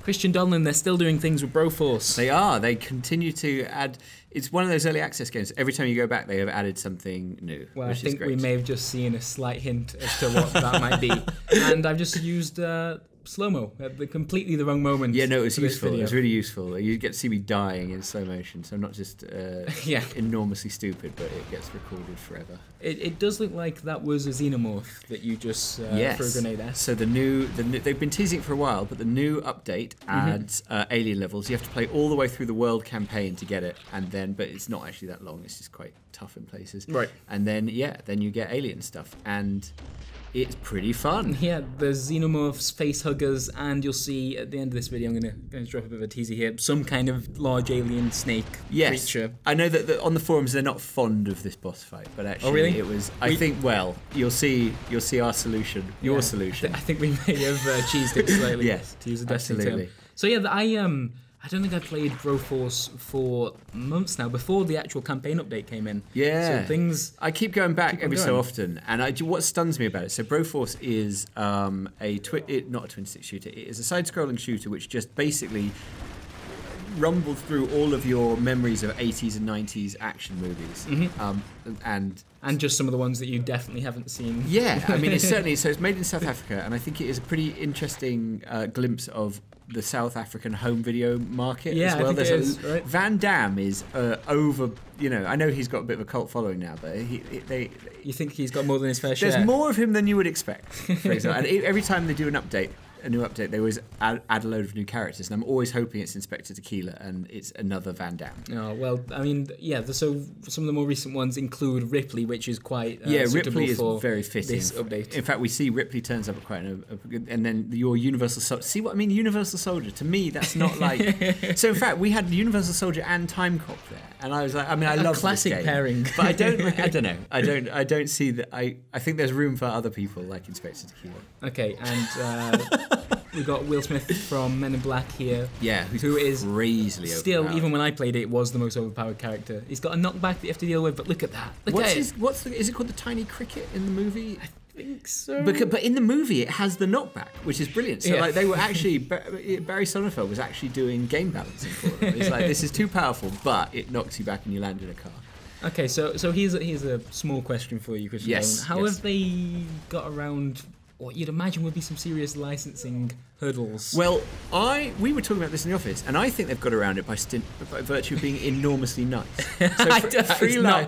Christian Donlan, they're still doing things with Broforce. They are. They continue to add. It's one of those early access games. Every time you go back, they have added something new. Well, which I think is great. we may have just seen a slight hint as to what that might be. And I've just used slow-mo at completely the wrong moment. Yeah, no, it was useful. It was really useful. You get to see me dying in slow motion, so I'm not just enormously stupid, but it gets recorded forever. It does look like that was a xenomorph that you just threw a grenade at. So the new, they've been teasing it for a while, but the new update adds alien levels. You have to play all the way through the world campaign to get it, and then, but it's not actually that long. It's just quite tough in places. Right. And then then you get alien stuff, and it's pretty fun. Yeah, there's xenomorphs, face huggers, and you'll see at the end of this video, I'm going to drop a bit of a teaser here, some kind of large alien snake creature. I know that on the forums they're not fond of this boss fight, but actually it was. I think you'll see our solution, your solution. I think we may have cheesed it slightly. Yes, to use a Destiny term. So yeah, I don't think I played Broforce for months now, before the actual campaign update came in. Yeah. So things... I keep going back every so often, and what stuns me about it, so Broforce is not a twin-stick shooter, it is a side-scrolling shooter which just basically rumbled through all of your memories of 80s and 90s action movies. And just some of the ones that you definitely haven't seen. Yeah, I mean, it's certainly, so it's made in South Africa, and I think it is a pretty interesting glimpse of the South African home video market as well. I think it is, right? Van Damme is over, I know he's got a bit of a cult following now, but you think he's got more than his fair share? There's more of him than you would expect, for example. And every time they do a new update, they always add a load of new characters, and I'm always hoping it's Inspector Tequila and it's another Van Damme. Oh, well, I mean, so some of the more recent ones include Ripley, which is quite Ripley is for very fitting. This update. In fact, we see Ripley turns up quite and then your Universal Soldier. See what I mean? Universal Soldier, to me, that's not like... So in fact, we had Universal Soldier and Time Cop there, and I was like, I mean, I love classic this game, pairing. But I don't know. I don't see that. I think there's room for other people like Inspector Tequila. Okay, and... We've got Will Smith from Men in Black here. Yeah, who is crazily still, overpowered. Even when I played it, was the most overpowered character. He's got a knockback that you have to deal with, but look at that. Is it called the Tiny Cricket in the movie? I think so. But in the movie, it has the knockback, which is brilliant. So like they were actually, Barry Sonnenfeld was actually doing game balancing for them. It's like, this is too powerful, but it knocks you back and you land in a car. Okay, so here's a small question for you, Christian. Yes. How have they got around what you'd imagine would be some serious licensing hurdles? Well, we were talking about this in the office, and I think they've got around it by virtue of being enormously nice. So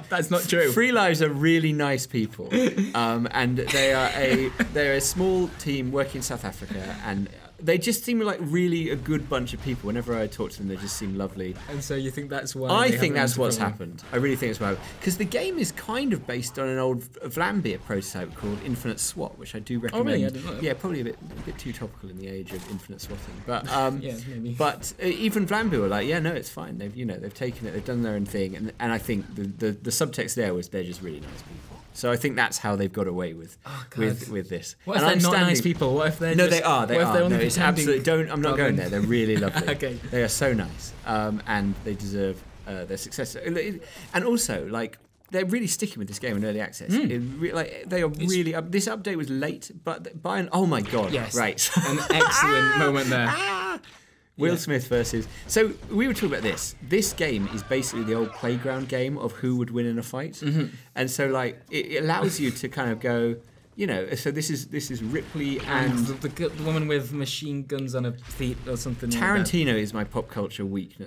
that's not true. Free Lives are really nice people, and they're a small team working in South Africa, and they just seem like really a good bunch of people. Whenever I talk to them, they just seem lovely. And so you think that's why? I think that's what's happened. I really think it's why. Because the game is kind of based on an old Vlambeer prototype called Infinite SWAT, which I do recommend. Oh, really? I didn't know. Yeah, probably a bit too topical in the age of infinite swatting. But yeah, maybe. But even Vlambeer were like, yeah, no, it's fine. They've taken it. They've done their own thing. And I think the subtext there was they're just really nice people. So I think that's how they've got away with this. What if they're not nice people? What if they're they are. They are. No, it's absolutely. I'm not going there. They're really lovely. Okay. They are so nice, and they deserve their success. And also, like, they're really sticking with this game in early access. They are really. This update was late, but oh my god! Yes, right. An excellent moment there. Will Smith versus... So, we were talking about this. This game is basically the old playground game of who would win in a fight. And so, like, it allows you to kind of go... so this is Ripley and the woman with machine guns on her feet or something. Tarantino like is my pop culture weeks,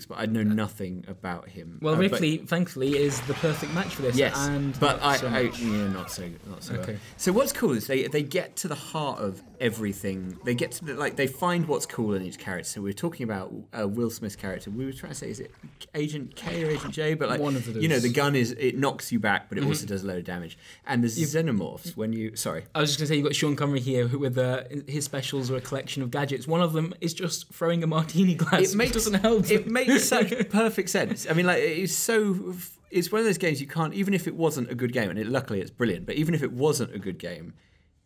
but I know nothing about him. Well, Ripley, thankfully, is the perfect match for this. Yes, and but not so. Okay. So what's cool is they get to the heart of everything. They get to they find what's cool in each character. So we're talking about Will Smith's character. We were trying to say, is it Agent K or Agent J? But like, one of the the gun it knocks you back, but it also does a load of damage. And the xenomorphs sorry. I was just going to say, you've got Sean Connery here with his specials are a collection of gadgets. One of them is just throwing a martini glass, which doesn't help. It makes such perfect sense. I mean, like, it's one of those games you can't, even if it wasn't a good game, and luckily it's brilliant, but even if it wasn't a good game,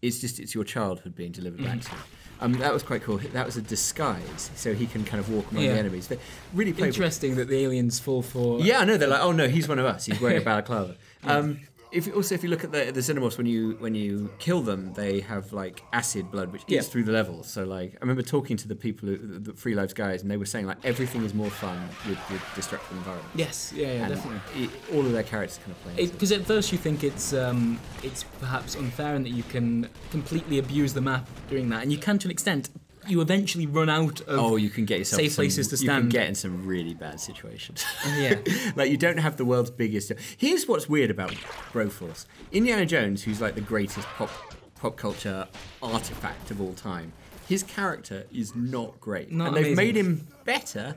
it's your childhood being delivered back to you. That was quite cool. That was a disguise, so he can kind of walk among the enemies. But really interesting that the aliens fall for... Yeah, I know. They're like, oh no, he's one of us. He's wearing a balaclava. if you look at the xenomorphs, when you kill them, they have like acid blood which eats through the levels. So like I remember talking to the people, the Free Lives guys, and they were saying like everything is more fun with destructive environments. Yes, yeah, definitely. All of their characters kind of play. Because at first you think it's perhaps unfair and that you can completely abuse the map doing that, and you can to an extent. You eventually run out of you can get yourself safe places to stand. You can get in some really bad situations. Yeah. Like you don't have the world's biggest... Here's what's weird about Broforce. Indiana Jones, who's like the greatest pop culture artifact of all time, his character is not great. Not and amazing. They've made him better,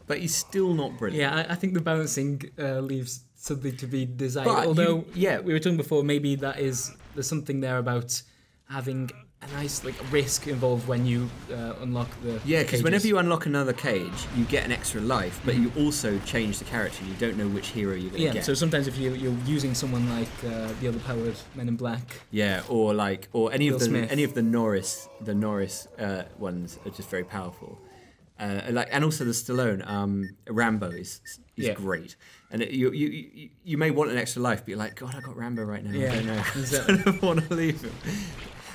but he's still not brilliant. Yeah, I think the balancing leaves something to be desired. But although, we were talking before, maybe there's something there about having... a nice risk involved when you unlock the because whenever you unlock another cage, you get an extra life, but you also change the character. You don't know which hero you're going to get. So sometimes if you're using someone like the other powered Men in Black, or any of the Norris ones are just very powerful. And also the Stallone Rambo is great, and you may want an extra life, but you're like, God, I got Rambo right now. I don't know. Exactly. I don't want to leave him.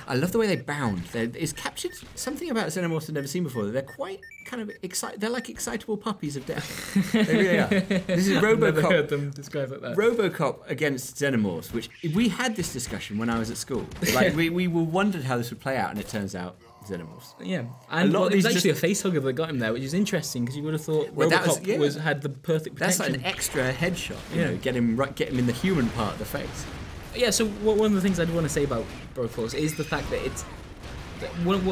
I love the way they bound. It's captured something about xenomorphs I've never seen before. They're quite kind of excited. They're like excitable puppies of death. They really are. This is RoboCop. I've never heard them described like that. RoboCop against xenomorphs, which we had this discussion when I was at school. Like we wondered how this would play out, and it turns out xenomorphs. Yeah, and it was actually a facehugger that got him there, which is interesting because you would have thought RoboCop had the perfect protection. That's like an extra headshot. You know, get him in the human part of the face. Yeah, so one of the things I do want to say about Broforce is the fact that it's...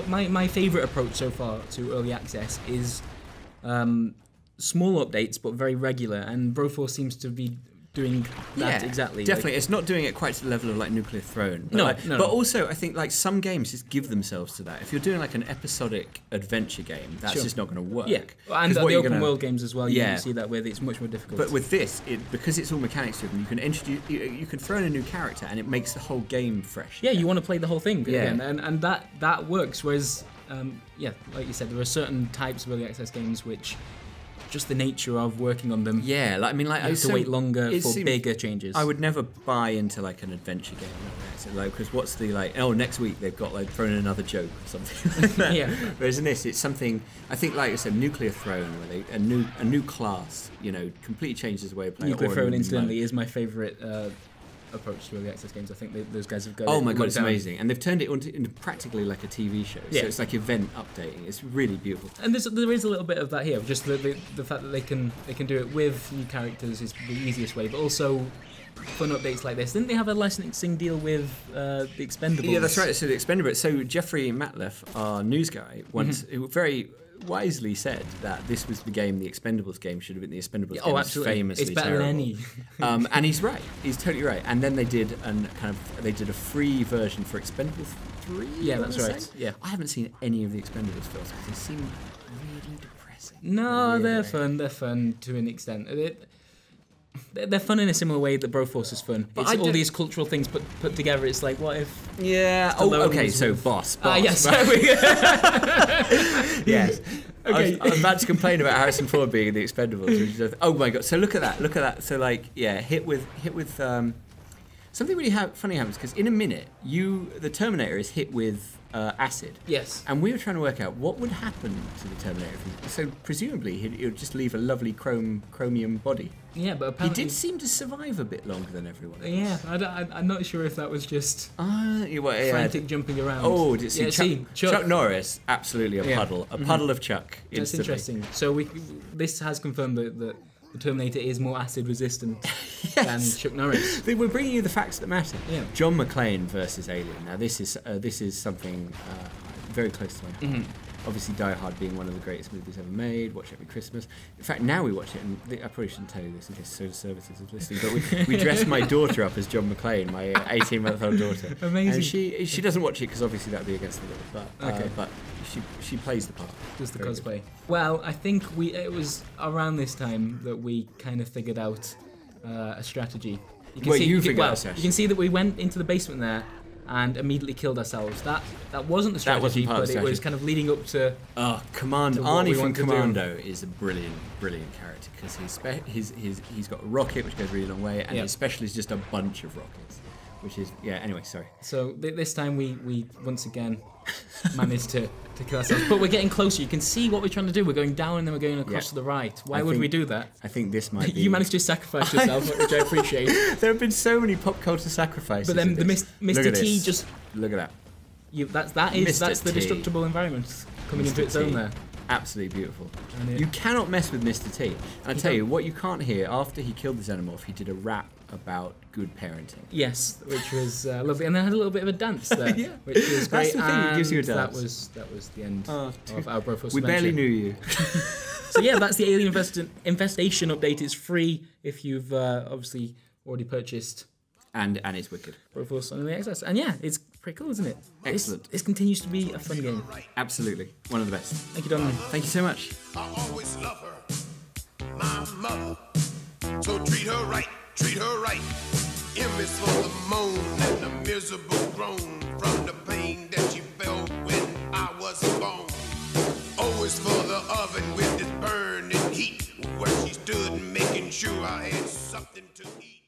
my favourite approach so far to early access is small updates but very regular, and Broforce seems to be doing that exactly. Definitely. It's not doing it quite to the level of like Nuclear Throne. But No. But also, I think like some games just give themselves to that. If you're doing like an episodic adventure game, that's just not going to work. Yeah, and the open world games as well. You see that with it's much more difficult. But with this, because it's all mechanics driven, you can you can throw in a new character, and it makes the whole game fresh. Yeah, you want to play the whole thing again, and that works. Whereas, like you said, there are certain types of early access games which. Just the nature of working on them. Yeah, I have to wait longer for bigger changes. I would never buy into like an adventure game like that. Because what's the next week they've got thrown in another joke or something like that. Yeah. Whereas in this, it's something I think, like I said, Nuclear Throne, where a new class, completely changes the way of playing. Nuclear Throne, incidentally, is my favourite approach to early access games. I think those guys have got Oh my god, it's amazing, and they've turned it into practically like a TV show. So it's like event updating. It's really beautiful. And there is a little bit of that here. Just the fact that they can do it with new characters is the easiest way, but also fun updates like this. Didn't they have a licensing deal with the Expendables? Yeah, that's right. So the Expendables. So Jeffrey Matleff, our news guy, once very wisely said that this was the Expendables game should have been the Expendables game. Oh, absolutely. Famously it's better terrible. than any. And he's right. He's totally right. And then they did a free version for Expendables 3. Yeah, that's right. Yeah. I haven't seen any of the Expendables films because they seem really depressing. No, they're fun. They're fun to an extent. They're fun in a similar way that Broforce is fun. But it's all these cultural things put together. It's like, what if... Yeah. Okay, so Boss. Yes. Yes. Okay. I'm about to complain about Harrison Ford being in the Expendables. Oh my god! So look at that. So hit with something really funny happens because in a minute the Terminator is hit with acid. Yes. And we were trying to work out what would happen to the Terminator. So presumably he would just leave a lovely chromium body. Yeah, but apparently... He did seem to survive a bit longer than everyone else. Yeah, I'm not sure if that was just frantic jumping around. Oh, did you see Chuck Norris, absolutely a puddle. A puddle of Chuck. That's interesting. So this has confirmed that the Terminator is more acid resistant than Chuck Norris. We're bringing you the facts that matter. Yeah. John McClane versus Alien. Now this is something very close to my heart. Obviously, Die Hard being one of the greatest movies ever made. Watch it every Christmas. In fact, now we watch it, and I probably shouldn't tell you this in case social services is listening, but we dressed my daughter up as John McClane, my 18-month-old daughter. Amazing. And she doesn't watch it because obviously that would be against the law. But she plays the part. Does the cosplay. Well, I think it was around this time that we kind of figured out a strategy. You can see that we went into the basement there, and immediately killed ourselves. That wasn't the strategy, but it was kind of leading up to. Oh, Arnie from Commando is a brilliant character because he's got a rocket which goes a really long way, and his special is just a bunch of rockets, which is Anyway, sorry. So this time we once again managed to kill ourselves, but we're getting closer. You can see what we're trying to do. We're going down and then we're going across to the right. Why would we do that? I think this might be... You managed to sacrifice yourself, which I appreciate. There have been so many pop culture sacrifices. But then the Mr. T just... Look at that. That's the destructible environment coming into its own there. Absolutely beautiful. You cannot mess with Mr. T. And I tell you, what you can't hear, after he killed the Xenomorph, he did a rap about good parenting. Yes, which was lovely. And then had a little bit of a dance there, which was great. That's the thing that gives you a dance. That was the end of our Broforce. We barely knew you. So yeah, that's the Alien Infestation update. It's free if you've obviously already purchased. And it's wicked. Broforce on the access. And yeah, it's pretty cool, isn't it? Excellent. This continues to be a fun game. Absolutely. One of the best. Thank you, Donlan. Thank you so much. I always love her, my mother. So treat her right, treat her right. M is for the moan and the miserable groan from the pain that she felt when I was born. O is for the oven with its burning heat, where she stood making sure I had something to eat.